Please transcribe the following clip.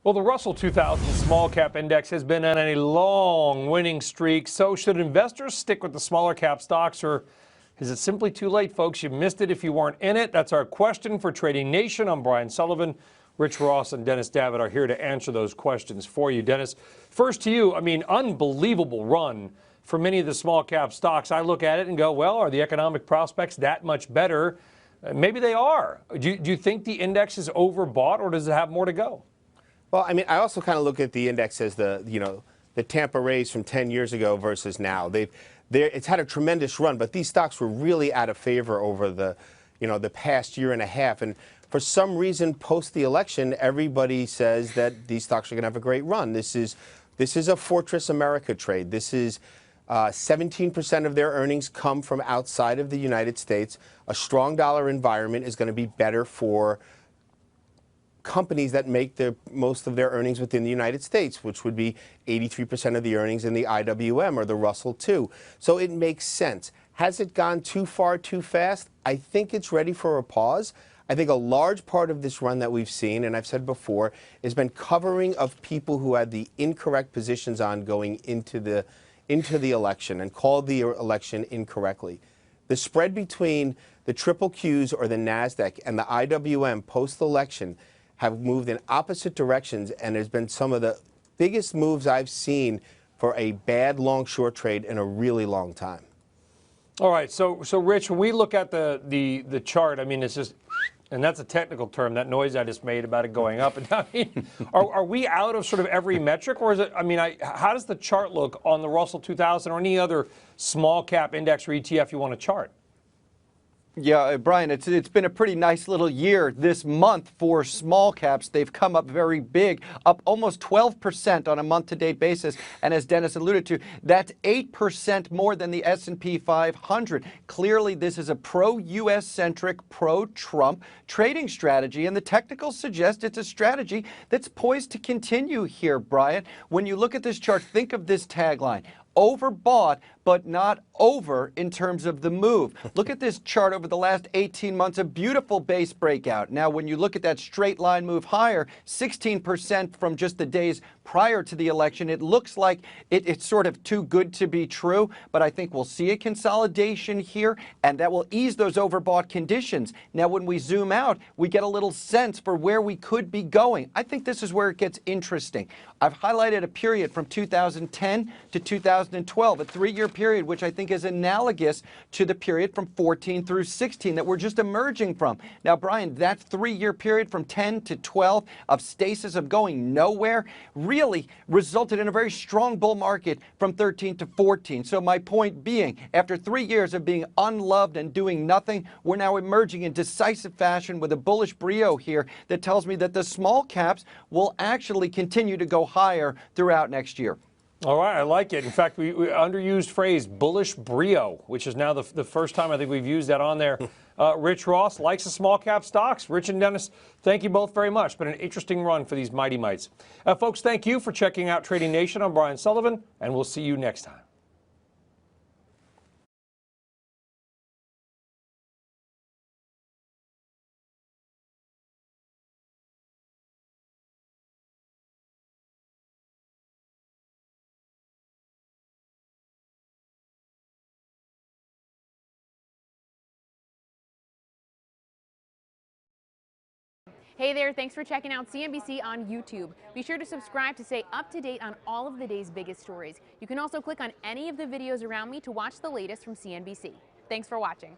Well, the Russell 2000 Small Cap Index has been on a long winning streak. So should investors stick with the smaller cap stocks, or is it simply too late, folks? You missed it if you weren't in it. That's our question for Trading Nation. I'm Brian Sullivan. Rich Ross and Dennis Davitt are here to answer those questions for you. Dennis, first to you. I mean, unbelievable run for many of the small cap stocks. I look at it and go, well, are the economic prospects that much better? Maybe they are. Do you think the index is overbought, or does it have more to go? Well, I mean, I also kind of look at the index as the Tampa Rays from 10 years ago versus now. It's had a tremendous run, but these stocks were really out of favor over the past year and a half. And for some reason, post the election, everybody says that these stocks are going to have a great run. This is a Fortress America trade. This is 17% of their earnings come from outside of the United States. A strong dollar environment is going to be better for companies that make most of their earnings within the United States, which would be 83% of the earnings in the IWM or the Russell 2. So it makes sense. Has it gone too far too fast? I think it's ready for a pause. I think a large part of this run that we've seen, and I've said before, has been covering of people who had the incorrect positions on going into the election and called the election incorrectly. The spread between the triple Qs or the NASDAQ and the IWM post-election have moved in opposite directions, and there's been some of the biggest moves I've seen for a bad long-short trade in a really long time. All right, so Rich, when we look at the chart, I mean, it's just, and that's a technical term, that noise I just made about it going up and down. Are we out of sort of every metric, or is it, I mean, how does the chart look on the Russell 2000 or any other small cap index or ETF you want to chart? Yeah, Brian, it's been a pretty nice little year this month for small caps. They've come up very big, up almost 12% on a month-to-date basis. And as Dennis alluded to, that's 8% more than the S&P 500. Clearly, this is a pro-U.S.-centric, pro-Trump trading strategy. And the technicals suggest it's a strategy that's poised to continue here, Brian. When you look at this chart, think of this tagline: overbought, but not over in terms of the move. Look at this chart over the last 18 months, a beautiful base breakout. Now, when you look at that straight line move higher, 16% from just the days prior to the election, it looks like it's sort of too good to be true, but I think we'll see a consolidation here, and that will ease those overbought conditions. Now, when we zoom out, we get a little sense for where we could be going. I think this is where it gets interesting. I've highlighted a period from 2010 to 2012, a three-year period, which I think is analogous to the period from 14 through 16 that we're just emerging from. Now, Brian, that three-year period from 10 to 12 of stasis, of going nowhere, really resulted in a very strong bull market from 13 to 14. So my point being, after 3 years of being unloved and doing nothing, we're now emerging in decisive fashion with a bullish brio here that tells me that the small caps will actually continue to go higher throughout next year. All right, I like it. In fact, we underused phrase, bullish brio, which is now the first time I think we've used that on there. Rich Ross likes the small cap stocks. Rich and Dennis, thank you both very much. Been an interesting run for these mighty mites. Folks, thank you for checking out Trading Nation. I'm Brian Sullivan, and we'll see you next time. Hey there, thanks for checking out CNBC on YouTube. Be sure to subscribe to stay up to date on all of the day's biggest stories. You can also click on any of the videos around me to watch the latest from CNBC. Thanks for watching.